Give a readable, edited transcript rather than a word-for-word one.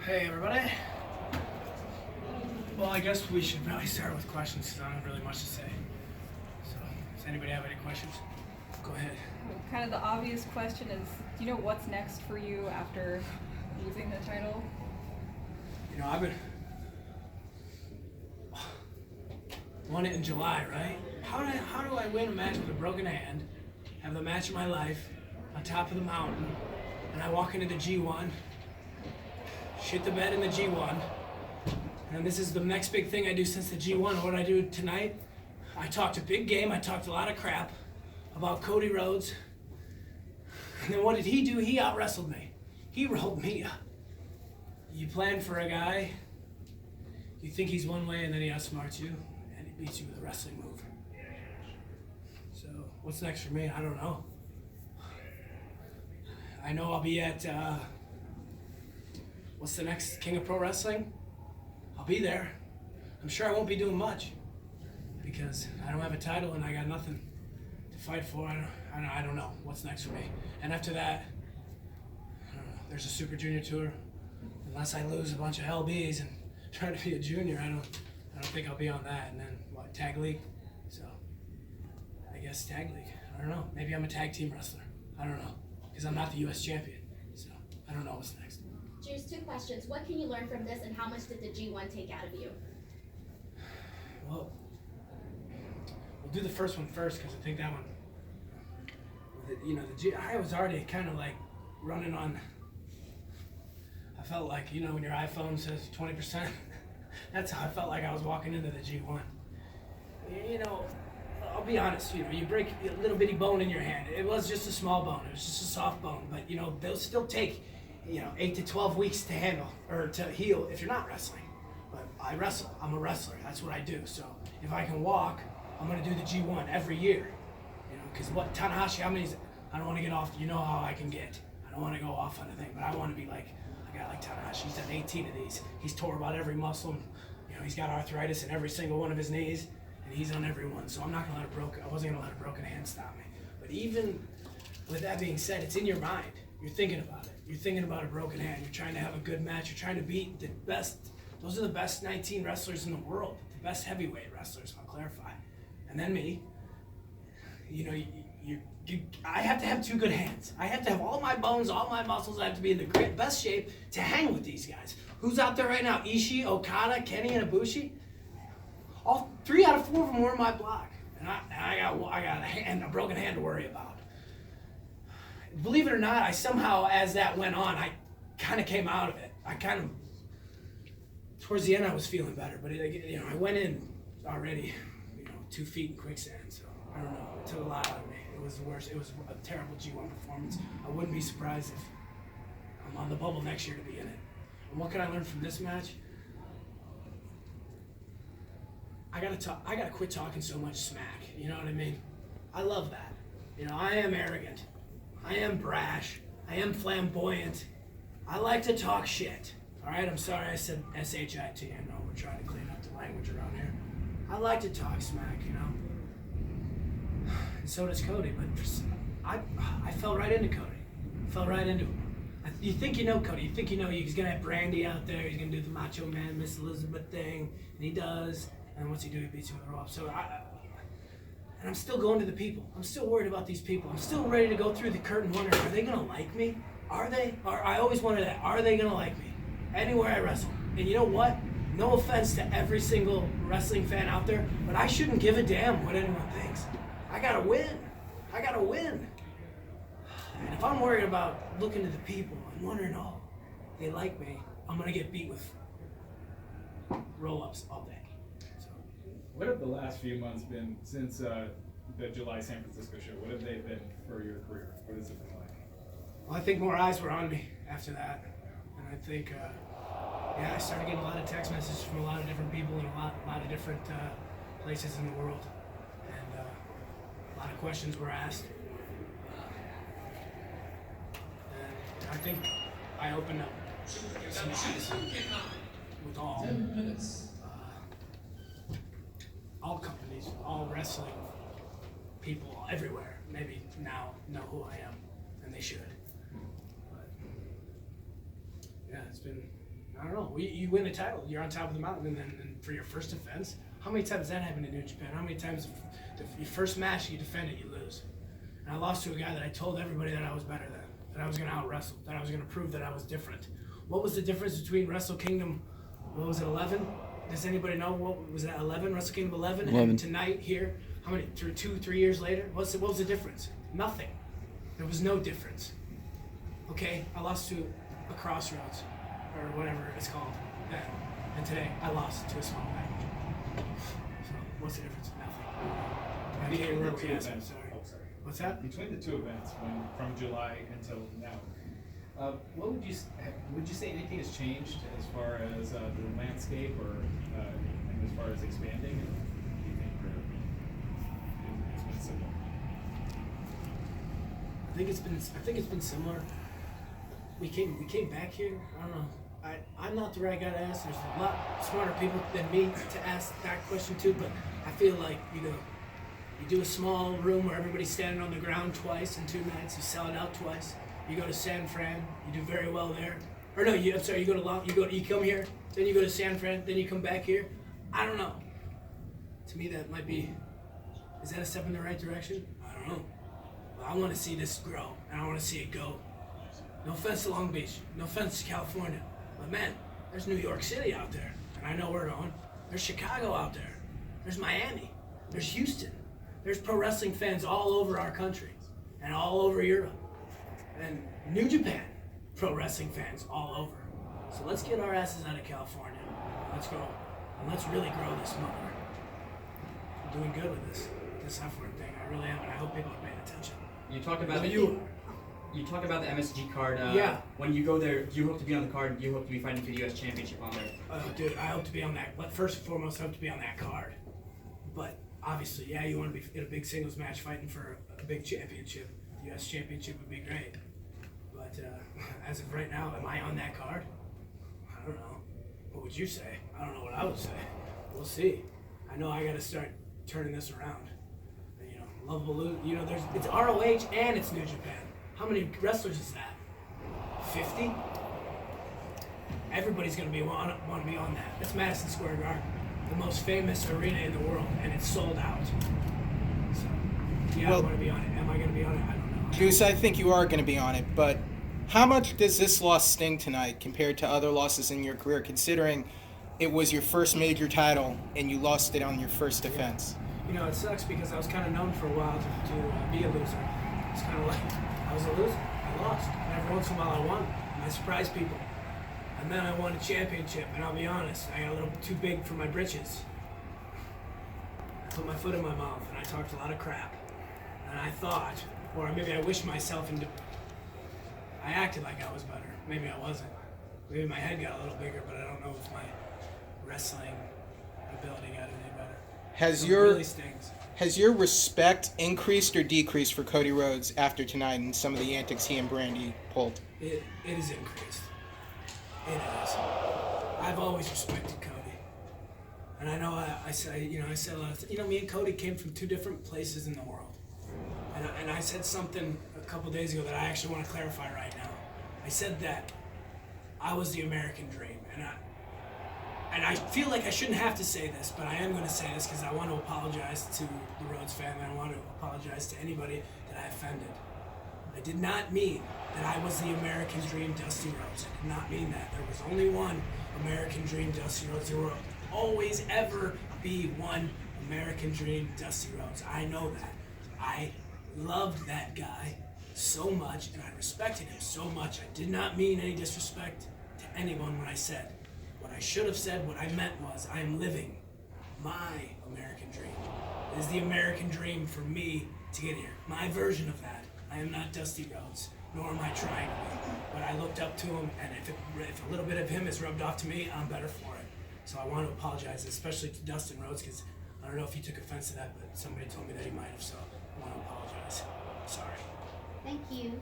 Hey everybody. Well, I guess we should probably start with questions because I don't have really much to say. So, does anybody have any questions? Go ahead. Kind of the obvious question is, do you know what's next for you after losing the title? You know, I've been won it in July, right? How do I win a match with a broken hand, have the match of my life on top of the mountain, and I walk into the G1, shit the bed in the G1, and this is the next big thing I do since the G1. What I do tonight, I talked a big game, I talked a lot of crap about Cody Rhodes, and then what did he do? He out-wrestled me. He rolled me up. You plan for a guy, you think he's one way, and then he outsmarts you, and he beats you with a wrestling move. So, what's next for me? I don't know. I know I'll be at, what's the next King of Pro Wrestling? I'll be there. I'm sure I won't be doing much because I don't have a title and I got nothing to fight for. I don't know what's next for me. And after that, I don't know. There's a Super Junior tour. Unless I lose a bunch of LBs and try to be a junior, I don't think I'll be on that. And then what? Tag league. So I guess tag league. I don't know. Maybe I'm a tag team wrestler. I don't know because I'm not the U.S. champion. So I don't know what's next. Here's two questions. What can you learn from this, and how much did the G1 take out of you? Well, we'll do the first one first because I think that one, I was already kind of like running on. I felt like, when your iPhone says 20%, that's how I felt like I was walking into the G1. I'll be honest, you break a little bitty bone in your hand. It was just a small bone. It was just a soft bone, but they'll still take 8 to 12 weeks to handle or to heal if you're not wrestling. But I wrestle. I'm a wrestler. That's what I do. So if I can walk, I'm going to do the G1 every year. Because what Tanahashi, I don't want to get off. You know how I can get. I don't want to go off on a thing, but I want to be like a guy like Tanahashi. He's done 18 of these. He's tore about every muscle. He's got arthritis in every single one of his knees, and he's on every one. So I wasn't going to let a broken hand stop me. But even with that being said, it's in your mind. You're thinking about it. You're thinking about a broken hand. You're trying to have a good match. You're trying to beat the best. Those are the best 19 wrestlers in the world. The best heavyweight wrestlers, I'll clarify. And then me. I have to have two good hands. I have to have all my bones, all my muscles. I have to be in the best shape to hang with these guys. Who's out there right now? Ishii, Okada, Kenny, and Ibushi? All 3 out of 4 of them were in my block. And I got a broken hand to worry about. Believe it or not, I somehow, as that went on, I kind of came out of it. Towards the end, I was feeling better, but I went in already, 2 feet in quicksand. So I don't know. It took a lot out of me. It was the worst. It was a terrible G1 performance. I wouldn't be surprised if I'm on the bubble next year to be in it. And what can I learn from this match? I gotta quit talking so much smack. You know what I mean? I love that. I am arrogant. I am brash. I am flamboyant. I like to talk shit. All right, I'm sorry I said shit. I know we're trying to clean up the language around here. I like to talk smack, And so does Cody, but I fell right into Cody. Fell right into him. You think you know Cody. You think he's going to have Brandy out there. He's going to do the Macho Man, Miss Elizabeth thing. And he does. And what's he do? He beats you with a rope. So and I'm still going to the people. I'm still worried about these people. I'm still ready to go through the curtain wondering, are they going to like me? Are they? I always wonder that. Are they going to like me? Anywhere I wrestle. And you know what? No offense to every single wrestling fan out there, but I shouldn't give a damn what anyone thinks. I got to win. And if I'm worried about looking to the people and wondering, they like me, I'm going to get beat with roll-ups all day. What have the last few months been since the July San Francisco show? What have they been for your career? What has it been like? Well, I think more eyes were on me after that. And I think, I started getting a lot of text messages from a lot of different people in a lot of different places in the world. And a lot of questions were asked. And I think I opened up some eyes with all companies, all wrestling people everywhere. Maybe now know who I am, and they should. But yeah, it's been I don't know. You win a title, you're on top of the mountain, and then for your first defense, how many times that happened in New Japan? How many times your first match you defend it, you lose? And I lost to a guy that I told everybody that I was better than, that I was going to out-wrestle, that I was going to prove that I was different. What was the difference between Wrestle Kingdom, what was it, 11? Does anybody know what was that, 11? Wrestle Kingdom 11? 11. And tonight here, how many, 2-3 years later, what was the difference? Nothing. There was no difference. Okay, I lost to a Crossroads, or whatever it's called then. And today, I lost to a small package. So, what's the difference? Nothing. I can't remember what you asked me, sorry. What's that? Between the two events, from July until now, what would you say anything has changed as far as the landscape or and as far as expanding? Do you think it's been similar? I think it's been similar. We came back here. I don't know. I'm not the right guy to ask. There's a lot smarter people than me to ask that question to. But I feel like you do a small room where everybody's standing on the ground twice in 2 nights. You sell it out twice. You go to San Fran. You do very well there. Or no, you come here, then you go to San Fran, then you come back here. I don't know. To me, that might be. Is that a step in the right direction? I don't know. But I want to see this grow, and I want to see it go. No offense to Long Beach, no offense to California, but man, there's New York City out there, and I know where we're going. There's Chicago out there. There's Miami. There's Houston. There's pro wrestling fans all over our country, and all over Europe, and New Japan pro wrestling fans all over. So let's get our asses out of California. Let's go, and let's really grow this mother. I'm doing good with this effort thing. I really am, and I hope people are paying attention. You talk about you talk about the MSG card. Yeah. When you go there, do you hope to be on the card? Do you hope to be fighting for the U.S. Championship on there? Oh, dude, I hope to be on that. But first and foremost, I hope to be on that card. But obviously, yeah, you want to be in a big singles match fighting for a big championship. The U.S. Championship would be great. But as of right now, am I on that card? I don't know. What would you say? I don't know what I would say. We'll see. I know I got to start turning this around. You know, Lovable, it's ROH and it's New Japan. How many wrestlers is that? 50? Everybody's gonna want to be on that. It's Madison Square Garden, the most famous arena in the world, and it's sold out. So, yeah, Well, I want to be on it. Am I gonna be on it? I don't know. Goose, I think you are going to be on it, but how much does this loss sting tonight compared to other losses in your career, considering it was your first major title and you lost it on your first defense? You know, it sucks because I was kind of known for a while to be a loser. It's kind of like I was a loser. I lost. And every once in a while I won. And I surprised people. And then I won a championship. And I'll be honest, I got a little too big for my britches. I put my foot in my mouth and I talked a lot of crap. And I thought, or maybe I wished myself into. I acted like I was better. Maybe I wasn't. Maybe my head got a little bigger, but I don't know if my wrestling ability got any better. Has It your really stings. Has your respect increased or decreased for Cody Rhodes after tonight and some of the antics he and Brandy pulled? It is increased. It is. I've always respected Cody, and I know I said a lot of me and Cody came from 2 different places in the world, and I said something a couple days ago that I actually want to clarify right now. I said that I was the American dream, and I feel like I shouldn't have to say this, but I am going to say this because I want to apologize to the Rhodes family. I want to apologize to anybody that I offended. I did not mean that I was the American dream, Dusty Rhodes. I did not mean that. There was only one American dream, Dusty Rhodes. There will always ever be one American dream, Dusty Rhodes. I know that. I loved that guy so much, and I respected him so much. I did not mean any disrespect to anyone when I said. What I should have said, what I meant was, I am living my American dream. It is the American dream for me to get here. My version of that. I am not Dusty Rhodes, nor am I trying to be. But I looked up to him, and if a little bit of him is rubbed off to me, I'm better for it. So I want to apologize, especially to Dustin Rhodes, because I don't know if he took offense to that, but somebody told me that he might have, so I want to apologize. Sorry. Thank you.